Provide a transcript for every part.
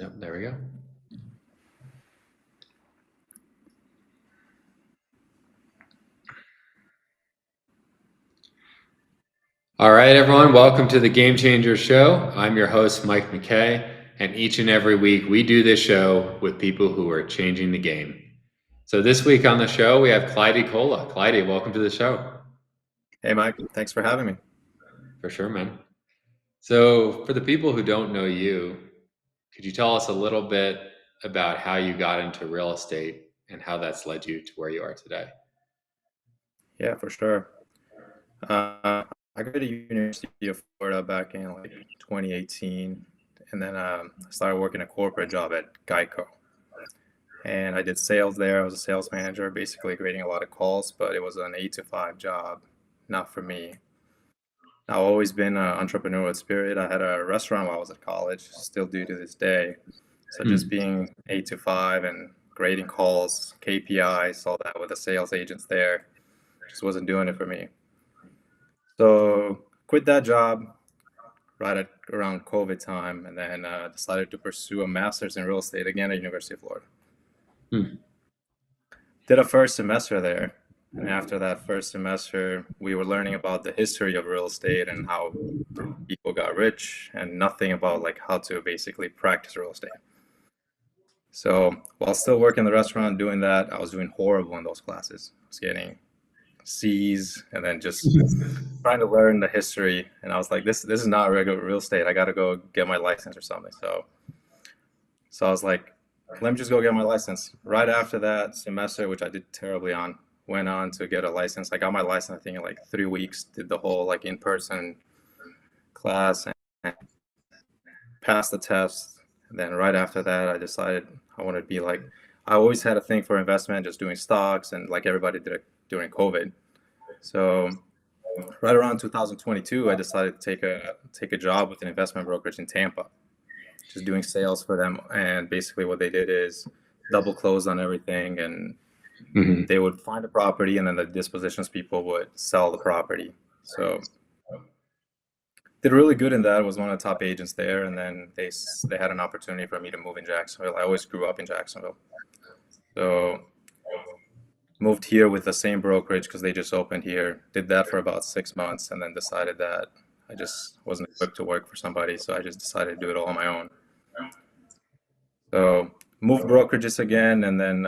Yep, there we go. All right, everyone, welcome to the Game Changer Show. I'm your host, Mike McKay, and each and every week we do this show with people who are changing the game. So this week on the show, we have Klajdi Kola. Klajdi, welcome to the show. Hey, Mike. Thanks for having me. For sure, man. So for the people who don't know you, could you tell us a little bit about how you got into real estate and how that's led you to where you are today? Yeah, for sure. I graduated University of Florida back in like 2018, and then I started working a corporate job at Geico. And I did sales there. I was a sales manager, basically grading a lot of calls, but it was an 8 to 5 job, not for me. I've always been an entrepreneurial spirit. I had a restaurant while I was at college, still do to this day. So just being 8 to 5 and grading calls, KPIs, all that with the sales agents there, just wasn't doing it for me. So quit that job right at around COVID time, and then decided to pursue a master's in real estate again at University of Florida. Did a first semester there, and after that first semester, we were learning about the history of real estate and how people got rich, and nothing about like how to basically practice real estate. So while still working in the restaurant doing that, I was doing horrible in those classes. I was getting C's and then just trying to learn the history. And I was like, this is not regular real estate. I got to go get my license or something. So I was like, let me just go get my license. Right after that semester, which I did terribly on, went on to get a license. I got my license, I think, in like 3 weeks. Did the whole like in-person class and passed the test. And then right after that, I decided I wanted to be like, I always had a thing for investment, just doing stocks, and like everybody did it during COVID. So right around 2022, I decided to take a job with an investment brokerage in Tampa, just doing sales for them. And basically, what they did is double close on everything, and they would find a property, and then the dispositions people would sell the property. So did really good in that. Was one of the top agents there, and then they had an opportunity for me to move in Jacksonville. I always grew up in Jacksonville, so moved here with the same brokerage because they just opened here. Did that for about 6 months, and then decided that I just wasn't equipped to work for somebody, so I just decided to do it all on my own. So moved brokerages again, and then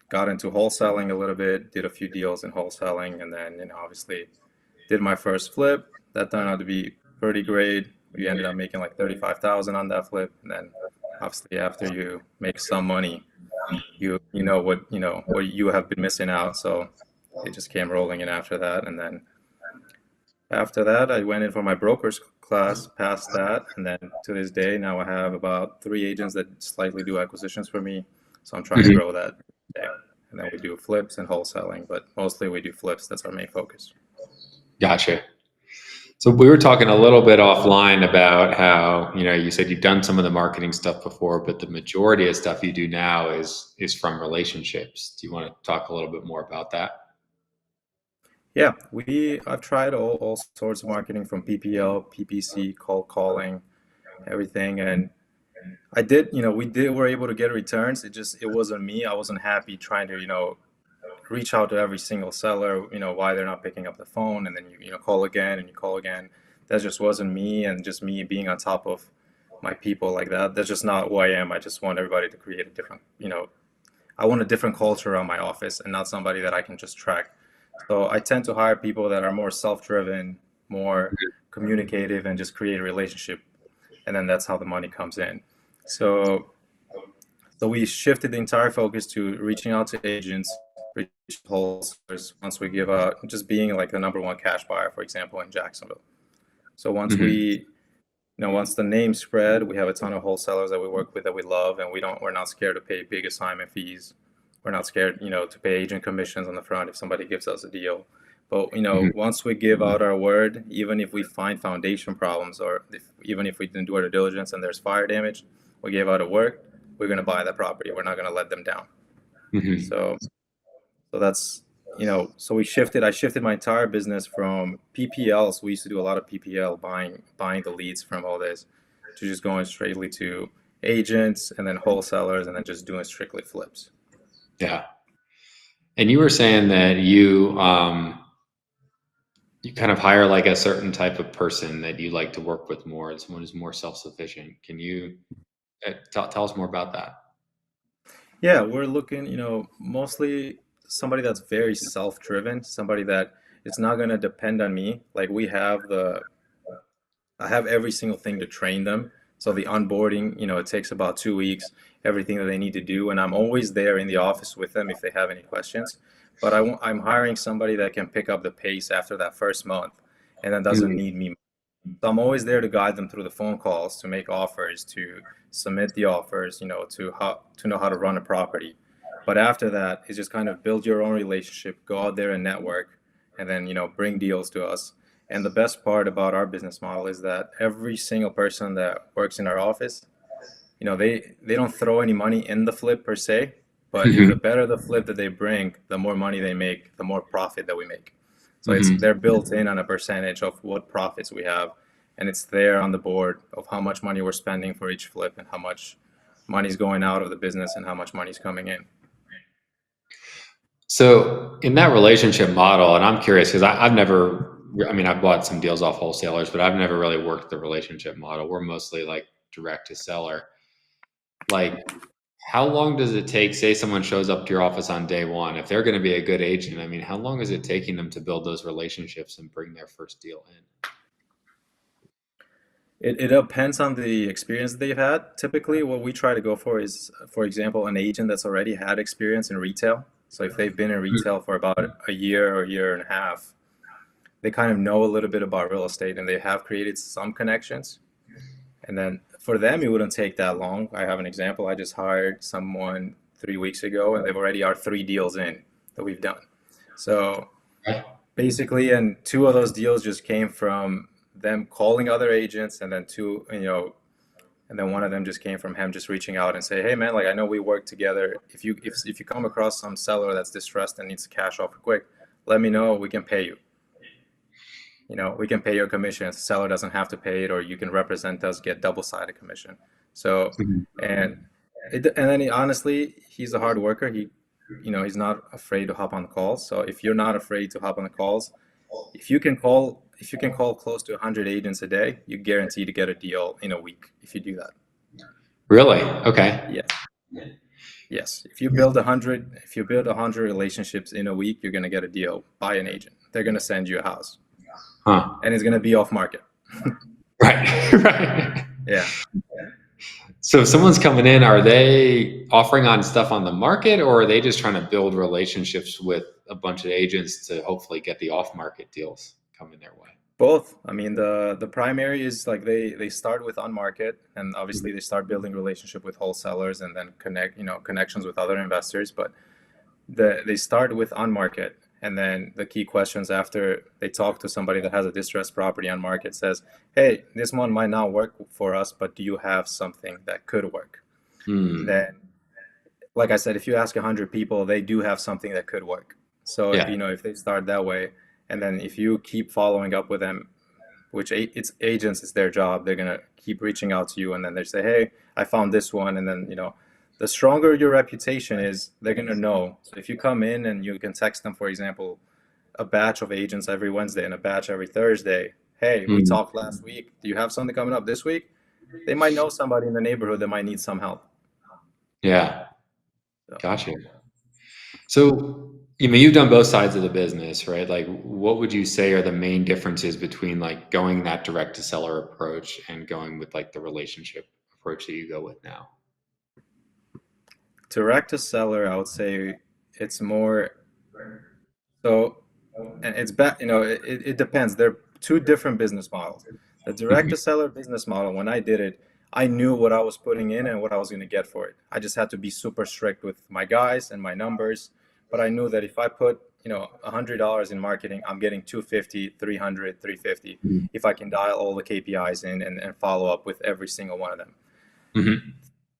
got into wholesaling a little bit. Did a few deals in wholesaling, and then obviously did my first flip. That turned out to be pretty great. We ended up making like 35,000 on that flip, and then obviously after you make some money, you know what you have been missing out. So it just came rolling in after that, and then after that I went in for my broker's class, passed that, and then to this day now I have about 3 agents that slightly do acquisitions for me. So I'm trying to grow that. And then we do flips and wholesaling, but mostly we do flips. That's our main focus. Gotcha. So we were talking a little bit offline about how, you said you've done some of the marketing stuff before, but the majority of stuff you do now is from relationships. Do you want to talk a little bit more about that? Yeah, I've tried all sorts of marketing from PPL, PPC, cold calling, everything, and I did, were able to get returns. It wasn't me. I wasn't happy trying to, reach out to every single seller, why they're not picking up the phone, and then you call again and you call again. That just wasn't me, and just me being on top of my people like that. That's just not who I am. I just want everybody to create a different, I want a different culture around my office and not somebody that I can just track. So I tend to hire people that are more self-driven, more communicative, and just create a relationship. And then that's how the money comes in. So we shifted the entire focus to reaching out to agents, reach wholesalers once we give out, just being like the number one cash buyer, for example, in Jacksonville. So once the name spread, we have a ton of wholesalers that we work with that we love, and we're not scared to pay big assignment fees. We're not scared, to pay agent commissions on the front if somebody gives us a deal. But once we give out our word, even if we find foundation problems, or even if we didn't do our due diligence and there's fire damage, we gave out a word, we're going to buy that property. We're not going to let them down. So that's, so I shifted my entire business from PPLs. We used to do a lot of PPL, buying the leads from all this, to just going straightly to agents and then wholesalers and then just doing strictly flips. Yeah. And you were saying that you kind of hire like a certain type of person that you like to work with more, and someone who's more self-sufficient. Can you tell us more about that? Yeah, we're looking, mostly somebody that's very self-driven, somebody that it's not going to depend on me. Like I have every single thing to train them. So the onboarding, it takes about 2 weeks, everything that they need to do, and I'm always there in the office with them if they have any questions. But I'm hiring somebody that can pick up the pace after that first month, and then doesn't Mm, need me. So I'm always there to guide them through the phone calls, to make offers, to submit the offers, to know how to run a property. But after that, it's just kind of build your own relationship, go out there and network, and then bring deals to us. And the best part about our business model is that every single person that works in our office, they don't throw any money in the flip per se, but if the mhm, better the flip that they bring, the more money they make, the more profit that we make. So they're mhm. built in on a percentage of what profits we have, and it's there on the board of how much money we're spending for each flip and how much money's going out of the business and how much money's coming in. So in that relationship model, and I'm curious because I've never, I mean, I've bought some deals off wholesalers, but I've never really worked the relationship model. We're mostly like direct to seller. Like, how long does it take? Say someone shows up to your office on day one, if they're going to be a good agent, I mean, how long is it taking them to build those relationships and bring their first deal in? It depends on the experience that they've had. Typically, what we try to go for is, for example, an agent that's already had experience in retail. So if they've been in retail for about a year or a year and a half, they kind of know a little bit about real estate and they have created some connections. And then for them, it wouldn't take that long. I have an example. I just hired someone 3 weeks ago and they've already are 3 deals in that we've done. So Right. basically, and two of those deals just came from them calling other agents, and then and then one of them just came from him just reaching out and say, "Hey man, like I know we work together. If you come across some seller that's distressed and needs a cash offer quick, let me know. We can pay you. We can pay your commission. The seller doesn't have to pay it, or you can represent us, get double-sided commission." So, Mhm. and and then honestly, he's a hard worker. He's not afraid to hop on the calls. So if you're not afraid to hop on the calls, if you can call close to 100 agents a day, you guarantee to get a deal in a week if you do that. Really? Okay. Yes. Yes. If you build 100 relationships in a week, you're gonna get a deal by an agent. They're gonna send you a house, Huh. and it's gonna be off market. Right. Right. Yeah. So if someone's coming in, are they offering on stuff on the market, or are they just trying to build relationships with a bunch of agents to hopefully get the off market deals coming their way? Both. I mean, the primary is like they start with on market, and obviously they start building relationship with wholesalers and then connections with other investors. But they start with on market, and then the key questions after they talk to somebody that has a distressed property on market says, "Hey, this one might not work for us, but do you have something that could work?" Hmm. Then, like I said, if you ask 100 people, they do have something that could work. So Yeah. if they start that way, and then if you keep following up with them, which it's agents, it's their job. They're gonna keep reaching out to you, and then they say, "Hey, I found this one," and then the stronger your reputation is, they're gonna know. So if you come in and you can text them, for example, a batch of agents every Wednesday and a batch every Thursday. Hey, we Hmm. talked last week. Do you have something coming up this week? They might know somebody in the neighborhood that might need some help. Yeah. So. Gotcha. So, I mean, you've done both sides of the business, right? Like, what would you say are the main differences between like going that direct to seller approach and going with like the relationship approach that you go with now? Direct to seller, I would say it's more so, and it's back, it depends. They're two different business models. The direct Mhm. to seller business model, when I did it, I knew what I was putting in and what I was going to get for it. I just had to be super strict with my guys and my numbers. But I knew that if I put, $100 in marketing, I'm getting 250, 300, 350 if I can dial all the KPIs in and follow up with every single one of them. Mhm.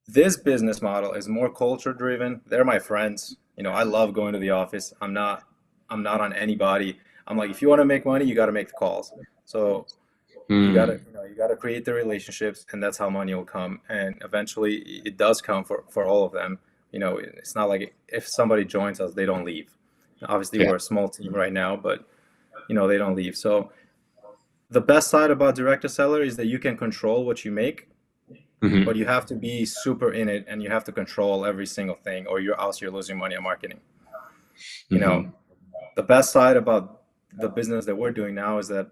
This business model is more culture driven. They're my friends. I love going to the office. I'm not on anybody. I'm like, if you want to make money, you got to make the calls. So You Mm. gotta, you gotta create the relationships, and that's how money will come. And eventually, it does come for all of them. It's not like if somebody joins us, they don't leave. Obviously, Yeah. we're a small team right now, but they don't leave. So the best side about direct to seller is that you can control what you make, but Hmm. you have to be super in it, and you have to control every single thing, or you're losing money on marketing. You know, Hmm. the best side about the business that we're doing now is that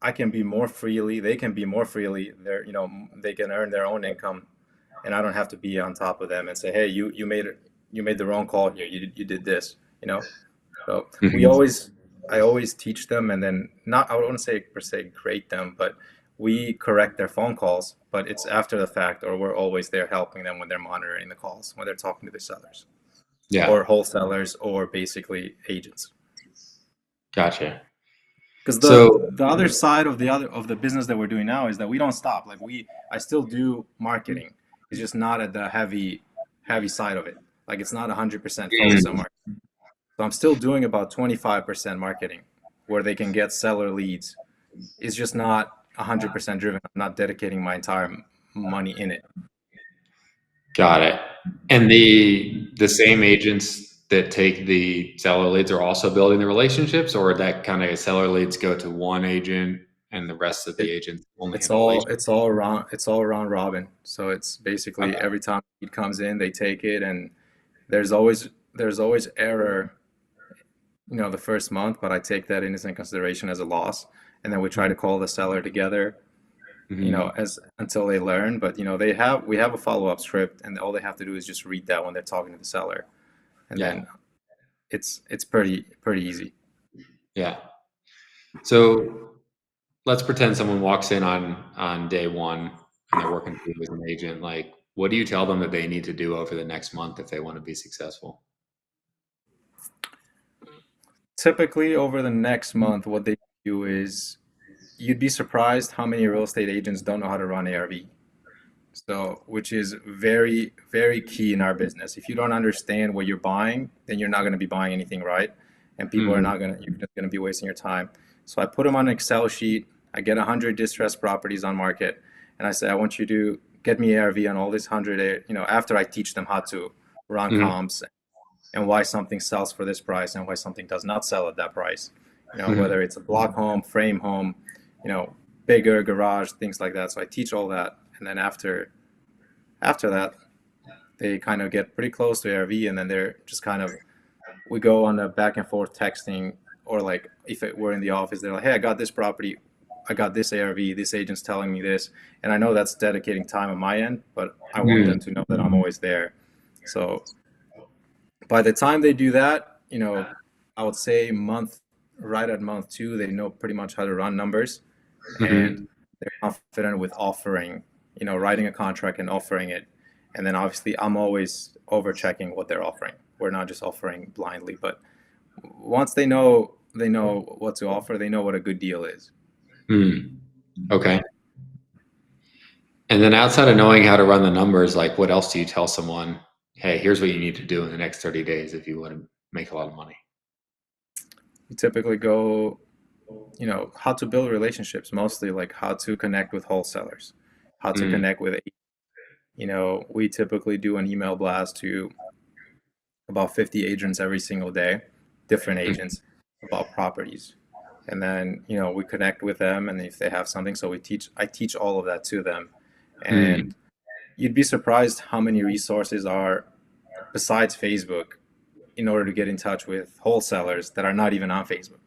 I can be more freely, they can be more freely. They can earn their own income, and I don't have to be on top of them and say, "Hey, you made the wrong call here. You did this." You know. So Hmm. I always teach them, and then not, I wouldn't say per se grade them, but we correct their phone calls, but it's after the fact, or we're always there helping them when they're monitoring the calls, when they're talking to the sellers Yeah. or wholesalers or basically agents. Gotcha. Because So, the other side of the business that we're doing now is that we don't stop. Like I still do marketing. It's just not at the heavy side of it. Like it's not 100% focused on mm, marketing. So I'm still doing about 25% marketing where they can get seller leads. It's just not 100% driven. I'm not dedicating my entire money in it. got it. And the same agents that take the seller leads are also building the relationships, or that kind of seller leads go to one agent and the rest of the it agents only it's handle all relationships? it's all around it's all around Robin. So it's basically Okay. every time it comes in, they take it, and there's always error, the first month, but I take that into consideration as a loss, and then we try to call the seller together, Mm-hmm. as until they learn. But we have a follow-up script, and all they have to do is just read that when they're talking to the seller, and Yeah. then it's pretty easy. Yeah. So let's pretend someone walks in on day one and they're working for you as an agent. Like, what do you tell them that they need to do over the next month if they want to be successful? Typically, over the next month, what they do is you'd be surprised how many real estate agents don't know how to run ARV. So, which is very, very key in our business. If you don't understand what you're buying, then you're not going to be buying anything right, and people are Mm-hmm. not going to. You're just going to be wasting your time. So I put them on an Excel sheet. I get 100 distressed properties on market, and I say, I want you to get me ARV on all these 100. After I teach them how to run Mm-hmm. comps and why something sells for this price and why something does not sell at that price. Mm-hmm. Whether it's a block home, frame home, you know, bigger garage, things like that. So I teach all that, and then after that, they kind of get pretty close to ARV, and then they're just kind of we go on a back and forth texting, or like if we're in the office, they're like, "Hey, I got this property, I got this ARV. This agent's telling me this," and I know that's dedicating time on my end, but I want them to know that I'm always there. So by the time they do that, I would say right at month two, they know pretty much how to run numbers, and Mm-hmm. they're confident with offering, writing a contract and offering it. And then obviously I'm always over checking what they're offering. We're not just offering blindly, but once they know what to offer, they know what a good deal is. Mm. Okay. And then outside of knowing how to run the numbers, like what else do you tell someone? Hey, here's what you need to do in the next 30 days if you want to make a lot of money. We typically go, how to build relationships, mostly like how to connect with wholesalers, how to Mm. connect with, we typically do an email blast to about 50 agents every single day, different agents about properties. And then, we connect with them, and if they have something, so I teach all of that to them. Mm. And you'd be surprised how many resources are besides Facebook in order to get in touch with wholesalers that are not even on Facebook.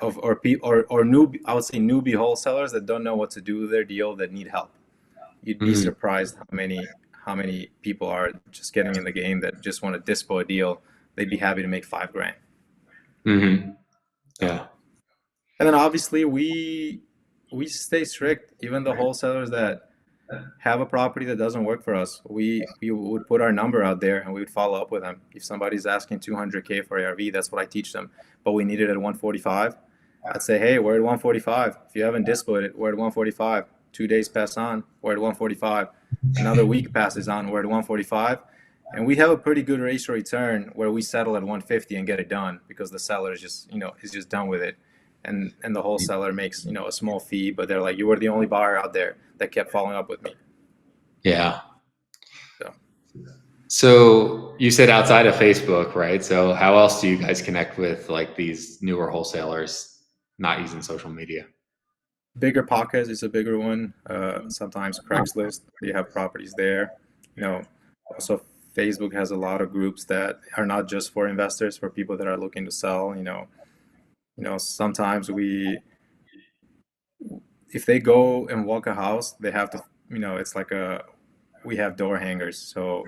Or new, I would say newbie wholesalers that don't know what to do with their deal, that need help. You'd be Mm. surprised how many people are just getting in the game that just want to dispo a deal. They'd be happy to make 5 grand. Mm-hmm. So, Yeah. and then obviously we stay strict. Even the wholesalers that have a property that doesn't work for us, we would put our number out there and we would follow up with them. If somebody's asking 200K for ARV, that's what I teach them. But we need it at 145. I'd say, hey, we're at 145. If you haven't displayed it, we're at 145. 2 days pass on, we're at 145. Another week passes on, we're at 145. And we have a pretty good ratio return where we settle at 150 and get it done because the seller is just, is just done with it. and the wholesaler makes, you know, a small fee, but they're like, you were the only buyer out there that kept following up with me. Yeah. So So you said outside of Facebook, right? So how else do you guys connect with like these newer wholesalers not using social media? bigger pockets is a bigger one. Sometimes Craigslist, you have properties there. You know, also Facebook has a lot of groups that are not just for investors, for people that are looking to sell. Sometimes if they go and walk a house, they have to, it's like we have door hangers. So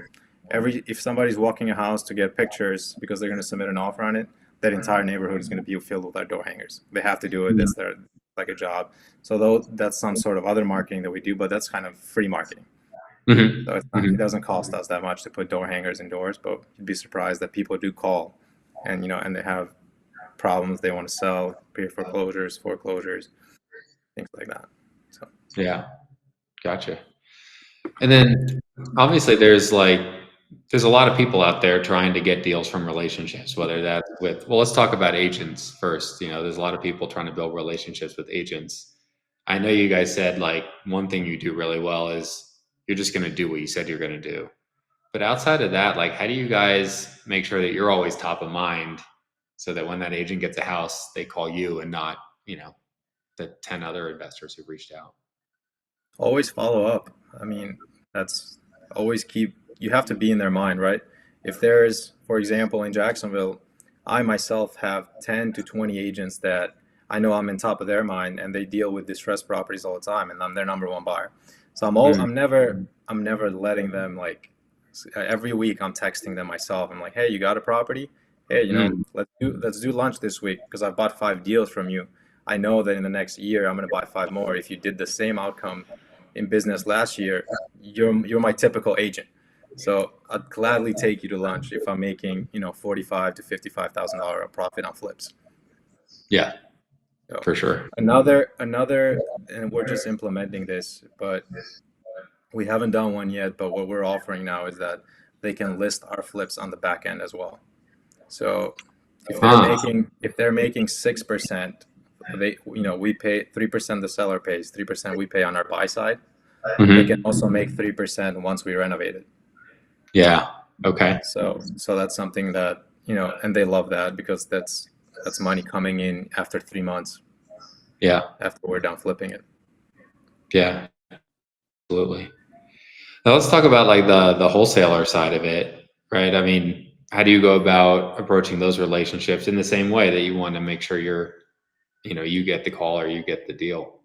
if somebody's walking a house to get pictures because they're going to submit an offer on it, that entire neighborhood is going to be filled with our door hangers. They have to do it. That's their like a job. So though that's some sort of other marketing that we do, but that's kind of free marketing. So Mm-hmm. it's not, it Mm-hmm. doesn't cost us that much to put door hangers indoors, but you'd be surprised that people do call, and and they have problems they want to sell, pay foreclosures, things like that. So Yeah, gotcha. And then obviously there's a lot of people out there trying to get deals from relationships, whether that's with, well, let's talk about agents first. There's a lot of people trying to build relationships with agents. I know you guys said like one thing you do really well is you're just going to do what you said you're going to do. But outside of that, like how do you guys make sure that you're always top of mind so that when that agent gets a house, they call you and not, the 10 other investors who've reached out? always follow up. I mean, that's always keep, you have to be in their mind, right? If there's, for example, in Jacksonville, I myself have 10 to 20 agents that I know I'm in top of their mind and they deal with distressed properties all the time and I'm their number one buyer. So Mm, I'm never letting them like every week I'm texting them myself. I'm like, "Hey, you got a property? Hey, mm, let's do lunch this week because I bought 5 deals from you. I know that in the next year I'm going to buy 5 more. If you did the same outcome in business last year, you're my typical agent. So I'd gladly take you to lunch if I'm making, 45 to $55,000 profit on flips. yeah, So for sure. another, and we're just implementing this, but we haven't done one yet. But what we're offering now is that they can list our flips on the back end as well. So Huh. if they're making 6%, we pay 3%. The seller pays 3%. We pay on our buy side. They can Hmm. also make 3% once we renovate it. Yeah. Okay. So that's something that, and they love that because that's money coming in after 3 months Yeah. after we're done flipping it. Yeah. Absolutely. Now let's talk about like the wholesaler side of it, right? I mean, how do you go about approaching those relationships in the same way that you want to make sure you get the call or you get the deal?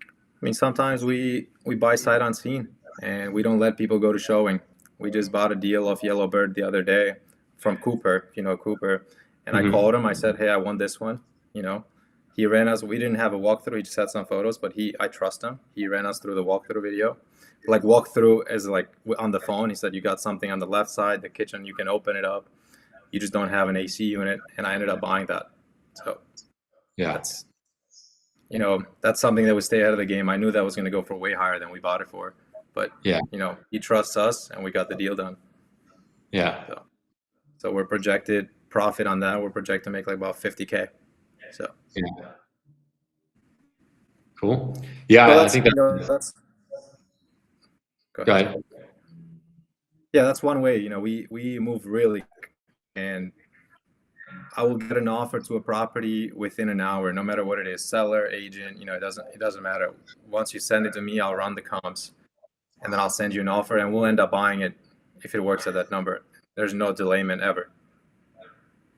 I mean, sometimes we buy sight unseen and we don't let people go to showing. We just bought a deal of Yellowbird the other day from Cooper, Cooper, and I called Hmm. him. I said, "Hey, I won this one." You know, he ran us. We didn't have a walkthrough. He just had some photos, but I trust him. He ran us through the walkthrough video, like walkthrough as like on the phone. He said, "You got something on the left side, the kitchen. You can open it up. You just don't have an AC unit." And I ended up buying that. So Yeah. that's that's something that would stay out of the game. I knew that was going to go for way higher than we bought it for, but Yeah. he trusts us, and we got the deal done. Yeah. So, so we're projected profit on that. We're projected to make like about 50K. So, Yeah. Cool. so Yeah. I that's think that. that's go Go ahead. ahead. Yeah, that's one way. We move really quick, and I will get an offer to a property within an hour, no matter what it is, seller, agent. It doesn't matter. Once you send it to me, I'll run the comps, and then I'll send you an offer, and we'll end up buying it if it works at that number. There's no delayment ever.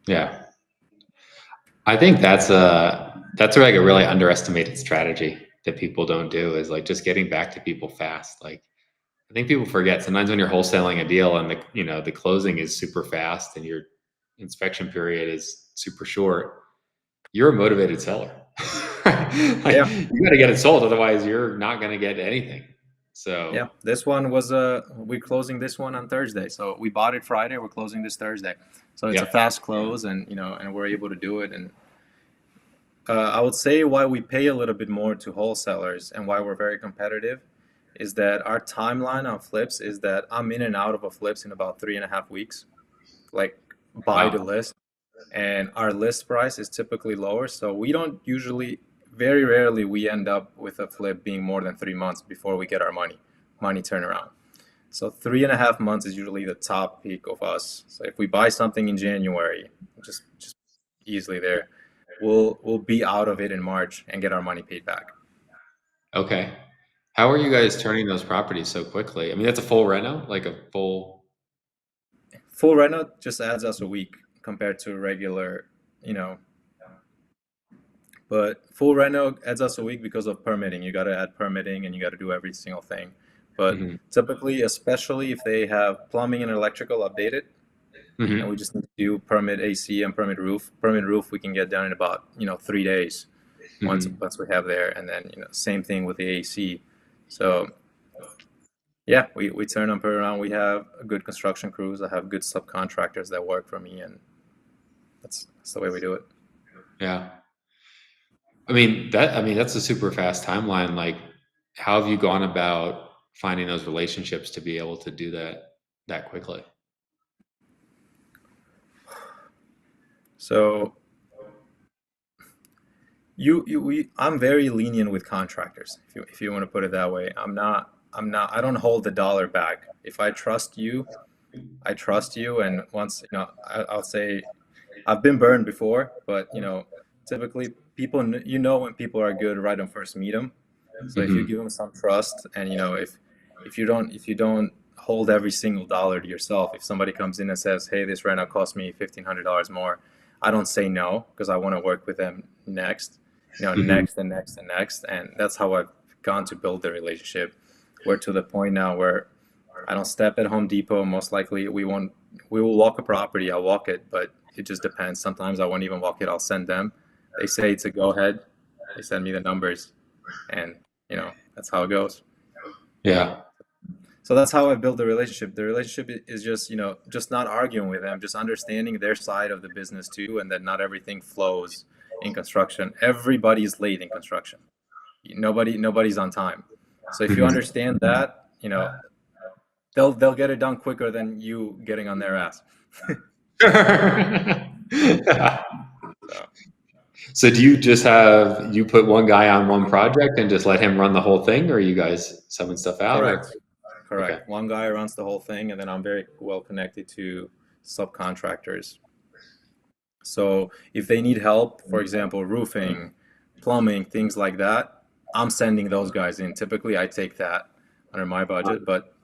Yeah. I think that's like a really underestimated strategy that people don't do is like just getting back to people fast. Like I think people forget sometimes when you're wholesaling a deal and the closing is super fast and your inspection period is super short, you're a motivated seller. Like Yeah, you got to get it sold, otherwise you're not going to get anything. yeah. So This one was we're closing this one on Thursday, so we bought it Friday. We're closing this Thursday, so it's a yeah, fast close, and we're able to do it. And I would say why we pay a little bit more to wholesalers and why we're very competitive is that our timeline on flips is that I'm in and out of a flips in about 3.5 weeks, like buy to wow, list. and our list price is typically lower. So we don't usually, very rarely, we end up with a flip being more than 3 months before we get our money turnaround. So 3.5 months is usually the top peak of us. So if we buy something in January, just easily there, we'll be out of it in March and get our money paid back. Okay. How are you guys turning those properties so quickly? I mean, that's a full reno, like a full. Full reno just adds us a week compared to regular, you know, but full reno adds us a week because of permitting. You got to add permitting and you got to do every single thing. But Hmm. typically, especially if they have plumbing and electrical updated, and we Hmm. just need to do permit AC and permit roof. Permit roof we can get done in about 3 days Hmm. once we have there, and then same thing with the AC. So yeah, we turn them around. We have good construction crews. I have good subcontractors that work for me, and that's the way we do it. Yeah. I mean that's a super fast timeline. Like, how have you gone about finding those relationships to be able to do that quickly? So I'm very lenient with contractors, if you want to put it that way. I don't hold the dollar back. If I trust you, I trust you, and once I'll say I've been burned before, but typically people when people are good right on first meet them. So if you Hmm. give them some trust, and if you don't hold every single dollar to yourself, if somebody comes in and says, "Hey, this right now cost me $1,500 more," I don't say no because I want to work with them next, Hmm. next and next and next, and that's how I've gone to build the relationship. We're to the point now where I don't step at Home Depot. Most likely, we will walk a property. I'll walk it, but it just depends. Sometimes I won't even walk it. I'll send them. They say it's a go ahead. They send me the numbers, and that's how it goes. Yeah. So that's how I build the relationship. The relationship is just just not arguing with them, just understanding their side of the business too, and that not everything flows in construction. Everybody's late in construction. Nobody's on time. So if you Hmm. understand that, they'll get it done quicker than you getting on their ass. So So do you just have you put one guy on one project and just let him run the whole thing, or are you guys subbing stuff out, or? correct, Okay. correct. One guy runs the whole thing, and then I'm very well connected to subcontractors. So if they need help, for example, roofing, plumbing, things like that, I'm sending those guys in. Typically, I take that under my budget, but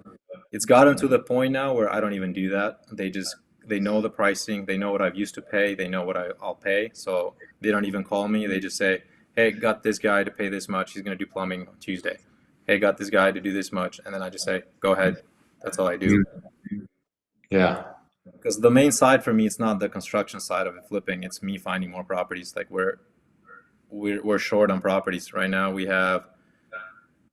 it's gotten to the point now where I don't even do that. They know the pricing, they know what I've used to pay, they know what I'll pay, so they don't even call me. They just say, "Hey, got this guy to pay this much. He's gonna do plumbing on Tuesday. Hey, got this guy to do this much," and then I just say, "Go ahead." That's all I do. Mhm. Yeah. Because the main side for me, it's not the construction side of it flipping. It's me finding more properties. Like we're short on properties right now. We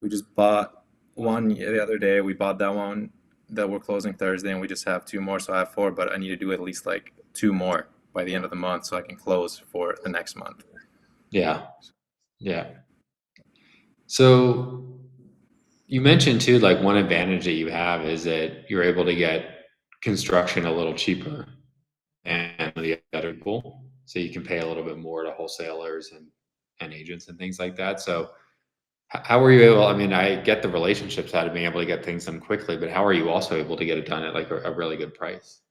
just bought one the other day. We bought that one that we're closing Thursday, and we just have two more. So I have four, but I need to do at least like two more by the end of the month so I can close for the next month. Yeah. Yeah. So you mentioned too, like one advantage that you have is that you're able to get construction a little cheaper than the other people. So you can pay a little bit more to wholesalers and agents and things like that. So how were you able? I mean, I get the relationships out of being able to get things done quickly, but how are you also able to get it done at like a really good price?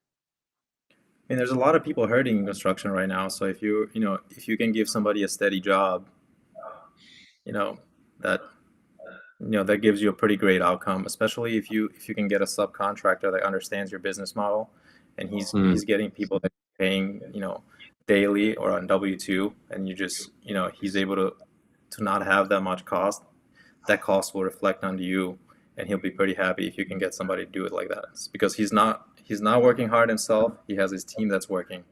I mean, there's a lot of people hurting in construction right now. So if you can give somebody a steady job, you know, that that gives you a pretty great outcome, especially if you can get a subcontractor that understands your business model, and Mm. he's getting people that are paying daily or on W-2, and he's able to not have that much cost. That cost will reflect onto you, and he'll be pretty happy if you can get somebody to do it like that. It's because he's not working hard himself. He has his team that's working,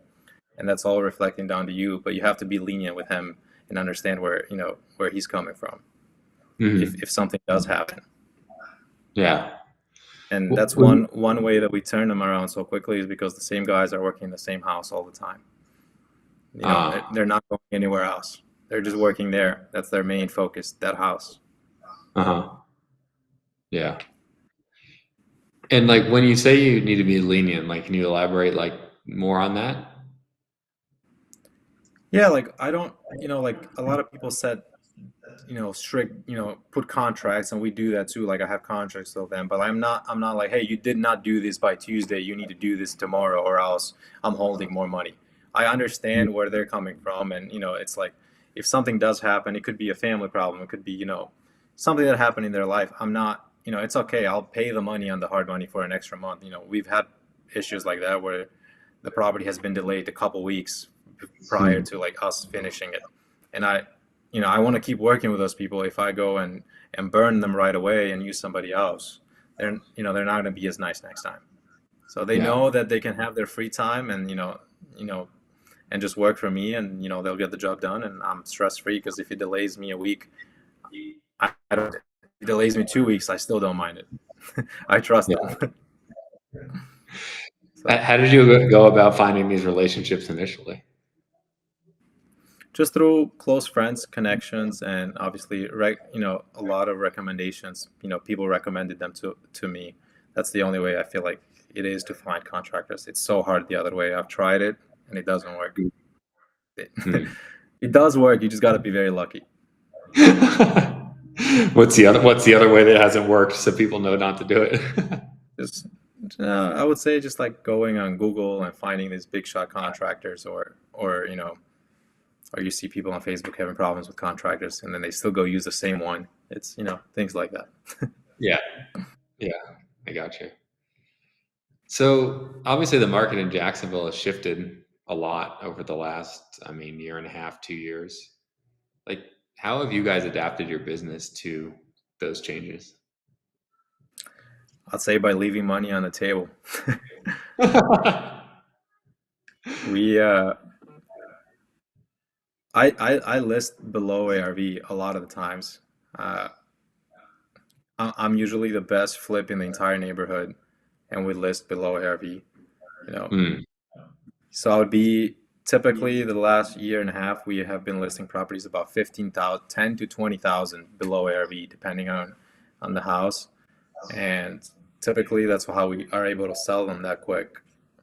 and that's all reflecting down to you. But you have to be lenient with him and understand where he's coming from Hmm. if something does happen. Yeah. And that's When, one way that we turn them around so quickly is because the same guys are working in the same house all the time. They're uh, not going anywhere else. They're just working there. That's their main focus, that house. uh-huh. Yeah. And like when you say you need to be lenient, like can you elaborate like more on that? Yeah, like I don't, like a lot of people said, strict, put contracts, and we do that too. Like I have contracts with them, but I'm not like, hey, you did not do this by Tuesday. You need to do this tomorrow, or else I'm holding more money. I understand where they're coming from, and it's like if something does happen, it could be a family problem. It could be, something that happened in their life. I'm not, it's okay. I'll pay the money on the hard money for an extra month. We've had issues like that where the property has been delayed a couple weeks prior Mm. to like us finishing it, and I want to keep working with those people. If I go and burn them right away and use somebody else, they're not going to be as nice next time. So they Yeah. know that they can have their free time and you know and just work for me, and they'll get the job done, and I'm stress free because if it delays me a week, I don't. If it delays me 2 weeks, I still don't mind it. I trust Yeah. them. So How did you go about finding these relationships initially? just through close friends, connections, and obviously, a lot of recommendations. People recommended them to me. That's the only way I feel like it is to find contractors. It's so hard the other way. I've tried it and it doesn't work. It, Mm. it does work. You just got to be very lucky. What's the other way that hasn't worked so people know not to do it? Just, I would say just like going on Google and finding these big shot contractors, or you see people on Facebook having problems with contractors, and then they still go use the same one. It's things like that. Yeah. Yeah. I got you. So obviously the market in Jacksonville has shifted a lot over the last, I mean, year and a half, 2 years. Like, how have you guys adapted your business to those changes? I'd say by leaving money on the table. We I list below ARV a lot of the times. Uh, I'm usually the best flip in the entire neighborhood, and we list below ARV. You know, Mm. so I would be typically the last year and a half we have been listing properties about 15,000, 10 to 20,000 below ARV, depending on the house, and typically that's how we are able to sell them that quick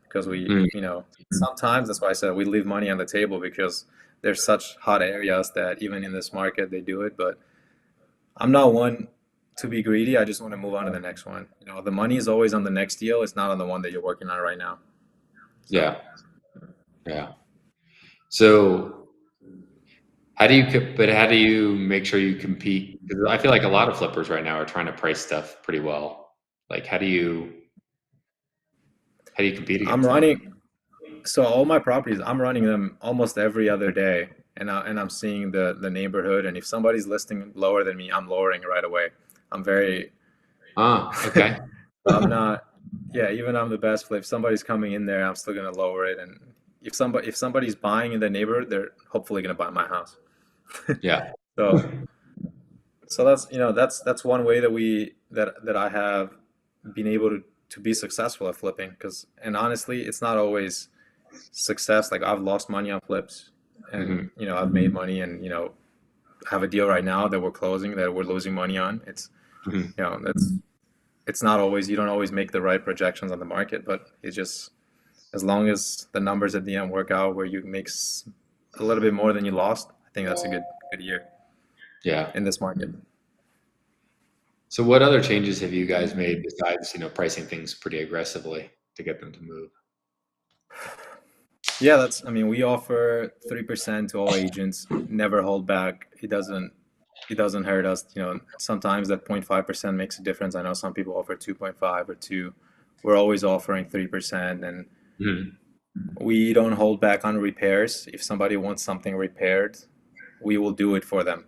because Mm. sometimes that's why I said we leave money on the table because there's such hot areas that even in this market they do it. But I'm not one to be greedy. I just want to move on to the next one. The money is always on the next deal. It's not on the one that you're working on right now. So Yeah. Yeah. So how do you make sure you compete? Because I feel like a lot of flippers right now are trying to price stuff pretty well. Like, how do you compete I'm against that? running. So all my properties, I'm running them almost every other day, and I'm seeing the neighborhood. And if somebody's listing lower than me, I'm lowering right away. I'm very. Ah, okay. I'm not. Yeah, even I'm the best flip. If somebody's coming in there, I'm still gonna lower it. And if somebody's buying in the neighborhood, they're hopefully gonna buy my house. Yeah. So that's one way that I have been able to be successful at flipping. And honestly, it's not always success. Like I've lost money on flips, and Hmm. I've made money, and have a deal right now that we're closing that we're losing money on. It's Hmm. that's it's not always, you don't always make the right projections on the market, but it's just as long as the numbers at the end work out where you make a little bit more than you lost, I think that's a good year Yeah. in this market. So what other changes have you guys made besides, pricing things pretty aggressively to get them to move? Yeah, I mean, we offer 3% to all agents, never hold back. It doesn't hurt us. Sometimes that 0.5% makes a difference. I know some people offer 2.5 or 2. We're always offering 3%, and Mhm. we don't hold back on repairs. If somebody wants something repaired, we will do it for them.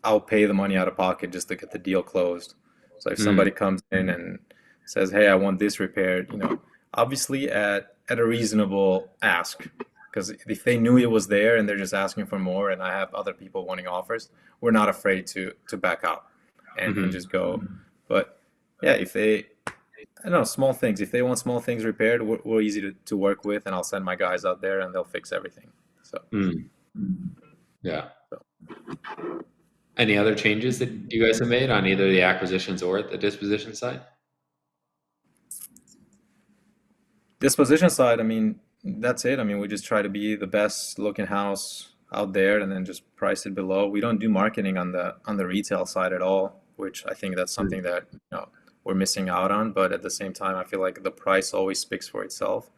I'll pay the money out of pocket just to get the deal closed. So if Mm. somebody comes in and says, "Hey, I want this repaired," obviously at a reasonable ask, because if they knew it was there and they're just asking for more, and I have other people wanting offers, we're not afraid to back out and Mhm. just go. But yeah, if they, I don't know, small things. If they want small things repaired, we're easy to work with, and I'll send my guys out there and they'll fix everything. So, Mm. Yeah. so. Any other changes that you guys have made on either the acquisitions or the disposition side? Disposition side, I mean, that's it. I mean, we just try to be the best looking house out there and then just price it below. We don't do marketing on the retail side at all, which I think that's Mm. something that, we're missing out on. But at the same time, I feel like the price always speaks for itself.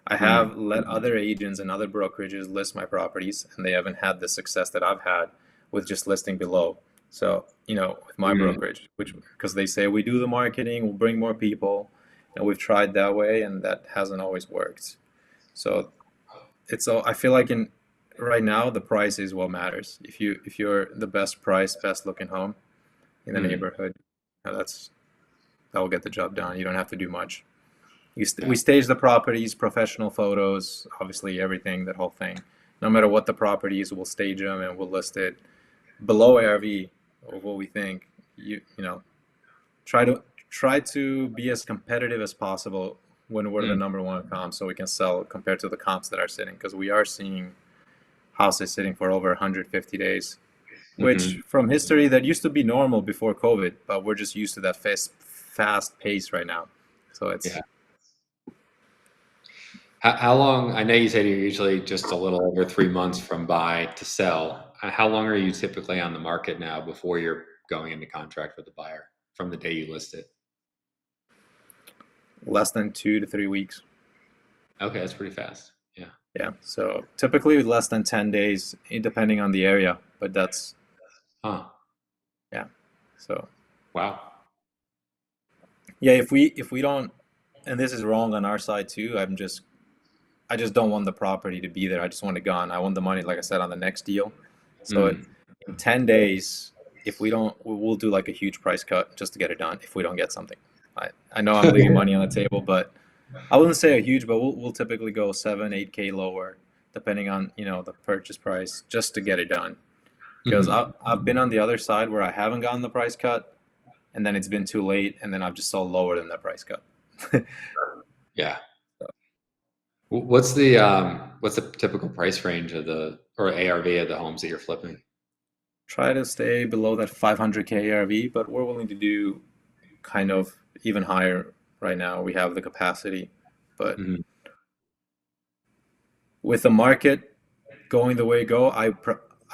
I Mm. have let other agents and other brokerages list my properties, and they haven't had the success that I've had with just listing below. So, with my Mm. brokerage, which because they say we do the marketing, we'll bring more people, and we've tried that way, and that hasn't always worked. So it's all I feel like in right now the price is what matters. If you're the best price, best looking home in the Mm. neighborhood, that's that will get the job done. You don't have to do much. We Yeah. stage the properties, professional photos, obviously everything, that whole thing. No matter what the property is, we'll stage them and we'll list it below ARV of what we think. You know try to try to be as competitive as possible when we're the Mm. number one comp, so we can sell compared to the comps that are sitting, because we are seeing houses sitting for over 150 days, which Hmm. from history that used to be normal before COVID, but we're just used to that fast pace right now. So Yeah. it's How long? I know you said you're usually just a little over 3 months from buy to sell. How long are you typically on the market now before you're going into contract with the buyer from the day you list it? less than 2 to 3 weeks. Okay, that's pretty fast. Yeah. Yeah, so typically less than 10 days, depending on the area, but that's, Huh. yeah. So Wow. yeah, if we don't, and this is wrong on our side too, I just don't want the property to be there. I just want it gone. I want the money, like I said, on the next deal. So Mm. in 10 days, if we don't, we'll do like a huge price cut just to get it done if we don't get something. I know I'm leaving money on the table, but I wouldn't say a huge, but we'll typically go 7, 8K lower, depending on, the purchase price, just to get it done. Because Hmm. I've been on the other side where I haven't gotten the price cut, and then it's been too late, and then I've just sold lower than that price cut. Yeah. What's the typical price range of the or ARV of the homes that you're flipping? Try to stay below that 500K ARV, but we're willing to do kind of even higher right now. We have the capacity, but Hmm. with the market going the way it go, I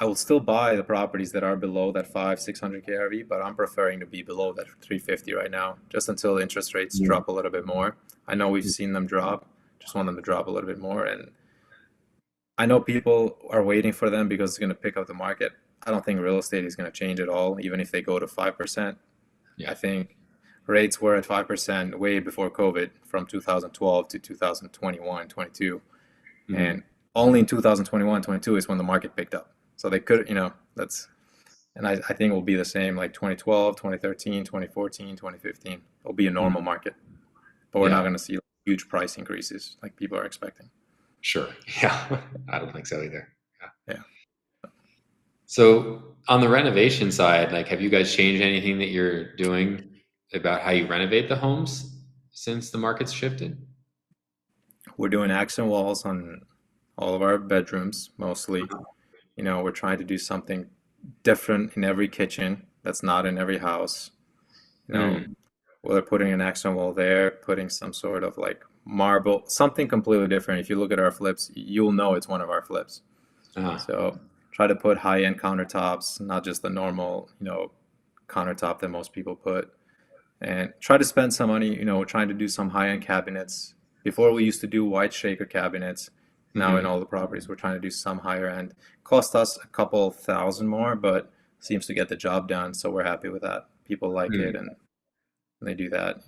will still buy the properties that are below that 500-600K ARV, but I'm preferring to be below that 350 right now, just until the interest rates drop a little bit more. I know we've seen them drop, just want them to drop a little bit more, and I know people are waiting for them because it's going to pick up the market. I don't think real estate is going to change at all, even if they go to 5%. I Yeah. think rates were at 5% way before COVID, from 2012 to 2021, 22. Hmm. And only in 2021, 22 is when the market picked up. So they could, and I think it will be the same like 2012, 2013, 2014, 2015. It'll be a normal Hmm. market, but we're not Yeah. going to see huge price increases like people are expecting. Sure. Yeah. I don't think so either. Yeah. Yeah. So on the renovation side, like, have you guys changed anything that you're doing about how you renovate the homes since the market's shifted? We're doing accent walls on all of our bedrooms mostly. We're trying to do something different in every kitchen that's not in every house. You know, Mm. whether putting an accent wall there, putting some sort of like marble, something completely different. If you look at our flips, you'll know it's one of our flips. Uh-huh. So try to put high-end countertops, not just the normal, countertop that most people put. And try to spend some money, trying to do some high-end cabinets. Before we used to do white shaker cabinets. Now in Hmm. all the properties, we're trying to do some higher end. Cost us a couple thousand more, but seems to get the job done. So we're happy with that. People like it, Mm. and they do that.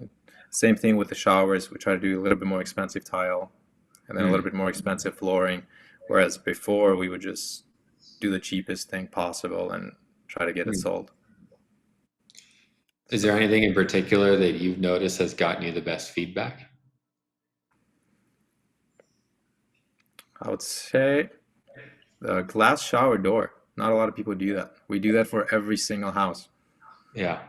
Same thing with the showers. We try to do a little bit more expensive tile and then a little Mm. bit more expensive flooring. Whereas before we would just do the cheapest thing possible and try to get it Mm. sold. Is there So anything in particular that you've noticed has gotten you the best feedback? I would say the glass shower door. Not a lot of people do that. We do that for every single house. Yeah.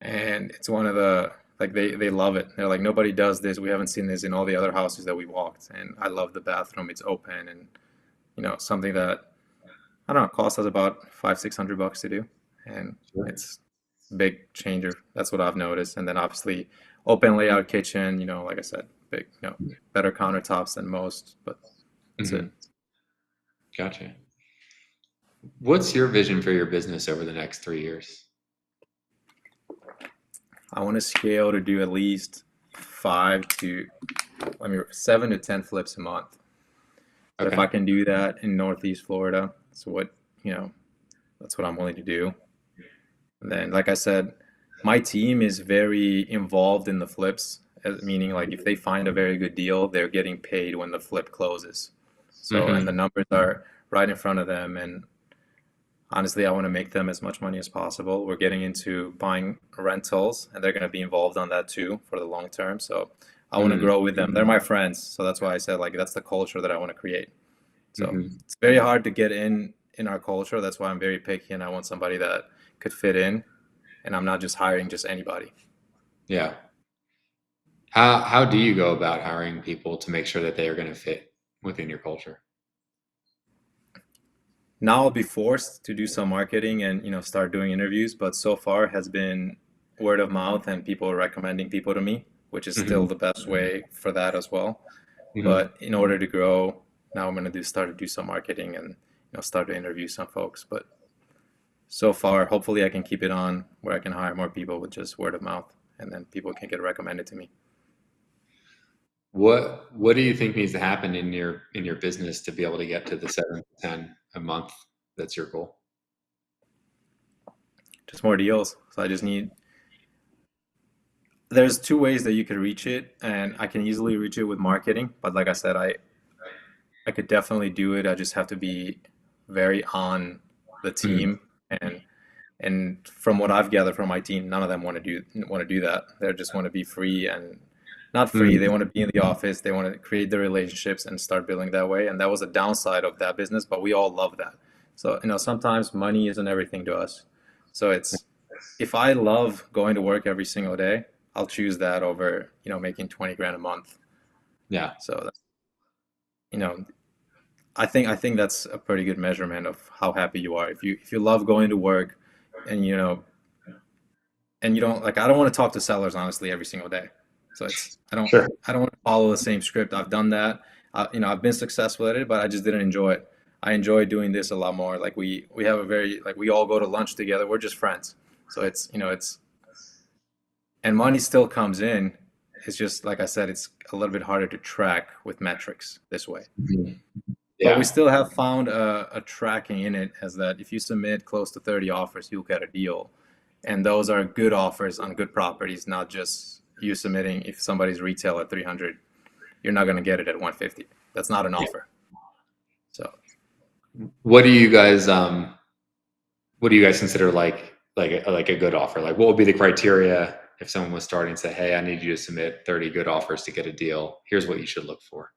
And it's one of the, like, they love it. They're like, nobody does this. We haven't seen this in all the other houses that we walked. And I love the bathroom. It's open, and something that, I don't know, cost us about 500-600 bucks to do. And Sure. it's a big changer. That's what I've noticed. And then obviously open layout kitchen, like I said, big, better countertops than most. But That's it. Gotcha. What's your vision for your business over the next 3 years? I want to scale to do at least 7 to 10 flips a month. So if I Okay. can do that in Northeast Florida, you know, that's what I'm willing to do. And then, like I said, my team is very involved in the flips, meaning like if they find a very good deal, they're getting paid when the flip closes. So, and the Mm-hmm. numbers are right in front of them. And honestly, I want to make them as much money as possible. We're getting into buying rentals, and they're going to be involved on that too for the long term. So I want to Mm-hmm. grow with them. They're my friends, so that's why I said like that's the culture that I want to create. So Mm-hmm. it's very hard to get in our culture. That's why I'm very picky, and I want somebody that could fit in, and I'm not just hiring just anybody. Yeah. How do you go about hiring people to make sure that they are going to fit within your culture? Now I'll be forced to do some marketing and start doing interviews, but so far has been word of mouth and people recommending people to me, which is still Mm-hmm. the best way for that as well. Mm-hmm. But in order to grow, now I'm going to start to do some marketing and start to interview some folks. But so far, hopefully I can keep it on where I can hire more people with just word of mouth, and then people can get recommended to me. What do you think needs to happen in your business to be able to get to the 7 to 10 a month? That's your goal. Just more deals. So I just need. There's two ways that you can reach it, and I can easily reach it with marketing. But like I said, I could definitely do it. I just have to be very on the Mm-hmm. team, and from what I've gathered from my team, none of them want to do that. They just want to be free and not free. They want to be in the office. They want to create the relationships and start building that way. And that was a downside of that business, but we all love that. So, sometimes money isn't everything to us. So it's if I love going to work every single day, I'll choose that over, making 20 grand a month. Yeah. So, you know, I think that's a pretty good measurement of how happy you are. If you love going to work and you don't like I don't want to talk to sellers honestly every single day. So Sure. I don't want to follow the same script. I've done that. I've been successful at it, but I just didn't enjoy it. I enjoy doing this a lot more. Like we have a very like we all go to lunch together. We're just friends. So it's and money still comes in. It's just like I said, it's a little bit harder to track with metrics this way. Mhm. But we Yeah. still have found a tracking in it as that if you submit close to 30 offers, you'll get a deal. And those are good offers on good properties, not just you submitting if somebody's retail at 300, you're not going to get it at 150. That's not an Yeah. offer. So What do you guys what do you guys consider like a good offer? Like what would be the criteria if someone was starting to say, "Hey, I need you to submit 30 good offers to get a deal. Here's what you should look for."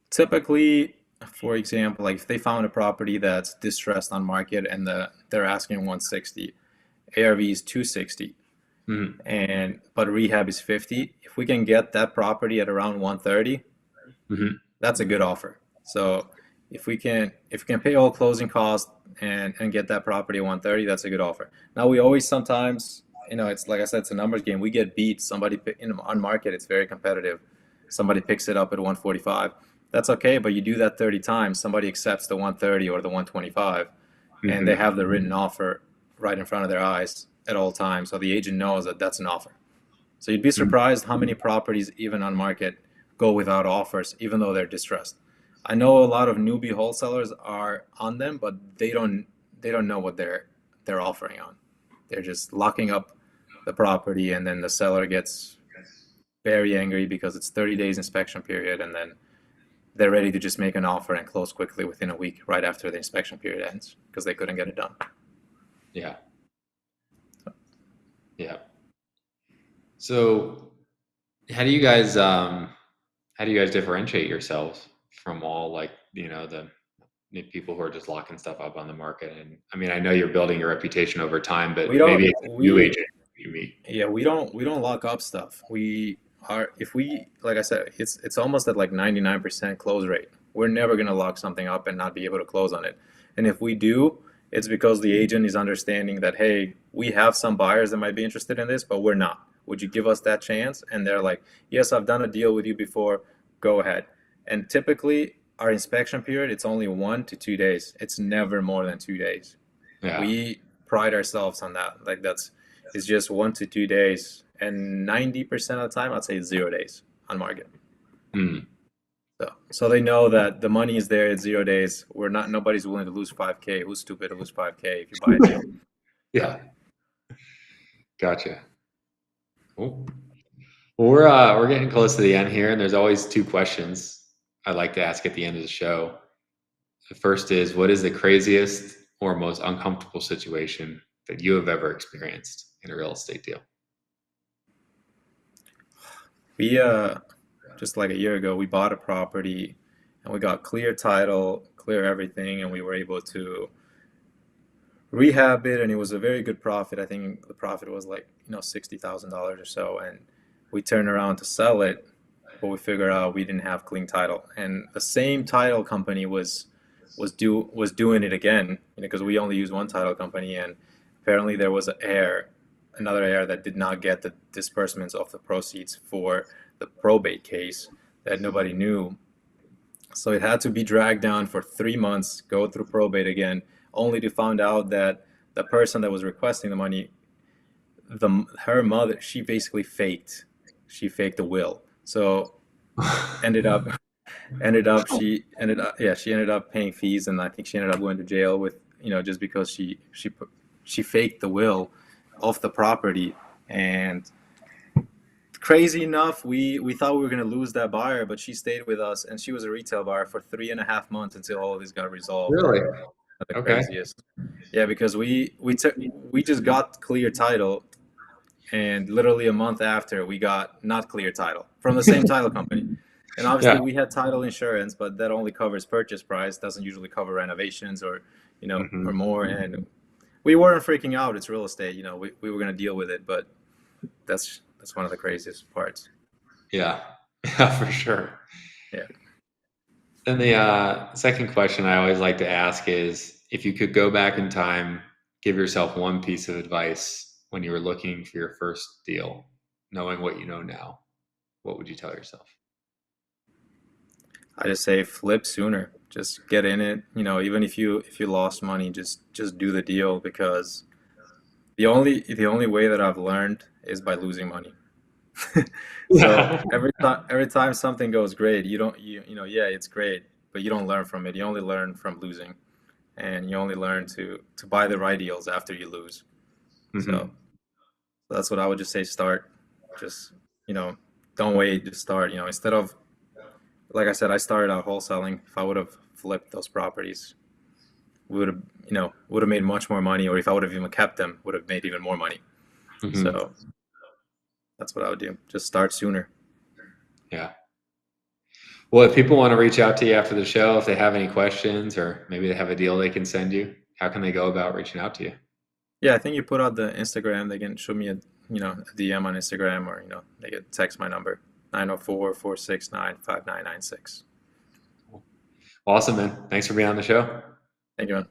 typically, for example, like if they found a property that's distressed on market and they're asking 160, ARV is 260, Mhm. and but rehab is 50. If we can get that property at around 130, Mhm. that's a good offer. So if we can pay all closing costs and get that property at 130, that's a good offer. Now we always sometimes, it's like I said, it's a numbers game. We get beat. On market, it's very competitive. Somebody picks it up at 145. That's okay, but you do that 30 times, somebody accepts the 130 or the 125, and they Mhm. have the written offer right in front of their eyes at all times. So the agent knows that that's an offer. So you'd be Mhm. surprised how many properties, even on market, go without offers, even though they're distressed. I know a lot of newbie wholesalers are on them, but they don't know what they're offering on. They're just locking up the property, and then the seller gets very angry because it's 30 days inspection period, and then they're ready to just make an offer and close quickly within a week, right after the inspection period ends, because they couldn't get it done. Yeah. Yeah. So, how do you guys how do you guys differentiate yourselves from all like, the people who are just locking stuff up on the market? And I mean, I know you're building your reputation over time, We but don't maybe it's a new we agent you meet. Yeah, we don't lock up stuff. We are if we like I said, it's almost at like 99% close rate. We're never gonna lock something up and not be able to close on it. And if we do, it's because the agent is understanding that, hey, we have some buyers that might be interested in this, but we're not. Would you give us that chance? And they're like, yes, I've done a deal with you before. Go ahead. And typically, our inspection period, it's only 1 to 2 days. It's never more than 2 days. Yeah. We pride ourselves on that. Like it's just 1 to 2 days, and 90% of the time, I'd say 0 days on market. Mm. So they know that the money is there at 0 days. Nobody's willing to lose 5K. Who's stupid to lose 5K if you buy a deal? Yeah. Gotcha. Cool. Well, we're getting close to the end here, and there's always two questions I'd like to ask at the end of the show. The first is, what is the craziest or most uncomfortable situation that you have ever experienced in a real estate deal? We just like a year ago, we bought a property and we got clear title, clear everything, and we were able to rehab it, and it was a very good profit. I think the profit was like, $60,000 or so, and we turned around to sell it, but we figured out we didn't have clean title, and the same title company was doing it again, because we only use one title company, and apparently there was another heir that did not get the disbursements of the proceeds for the probate case that nobody knew. So it had to be dragged down for 3 months, go through probate again, only to find out that the person that was requesting the money, her mother, she faked the will. So ended up she ended up paying fees, and I think she ended up going to jail with, just because she faked the will of the property. And crazy enough, we thought we were going to lose that buyer, but she stayed with us, and she was a retail buyer for 3.5 months until all of this got resolved. Really? The Okay. craziest. Yeah, because we just got clear title, and literally a month after, we got not clear title from the same title company. And obviously, Yeah. we had title insurance, but that only covers purchase price, doesn't usually cover renovations or, Hmm. or more. And we weren't freaking out. It's real estate, we were going to deal with it, but that's one of the craziest parts. Yeah. Yeah, for sure. Yeah. Then the second question I always like to ask is, if you could go back in time, give yourself one piece of advice when you were looking for your first deal, knowing what you know now, what would you tell yourself? I just say flip sooner. Just get in it. Even if you lost money, just do the deal, because the only way that I've learned is by losing money. So Yeah. every time something goes great, yeah, it's great, but you don't learn from it. You only learn from losing, and you only learn to buy the right deals after you lose. So Hmm. that's what I would just say. Start, just don't wait. Just start. Instead of, like I said, I started out wholesaling. If I would have flipped those properties, we would have made much more money, or if I would have even kept them, would have made even more money. Hmm. So that's what I would do. Just start sooner. Yeah. Well, if people want to reach out to you after the show, if they have any questions or maybe they have a deal they can send you, how can they go about reaching out to you? Yeah, I think you put out the Instagram. They can show me a DM on Instagram, or they can text my number, 904-469-5996. Awesome, man. Thanks for being on the show. Thank you, man.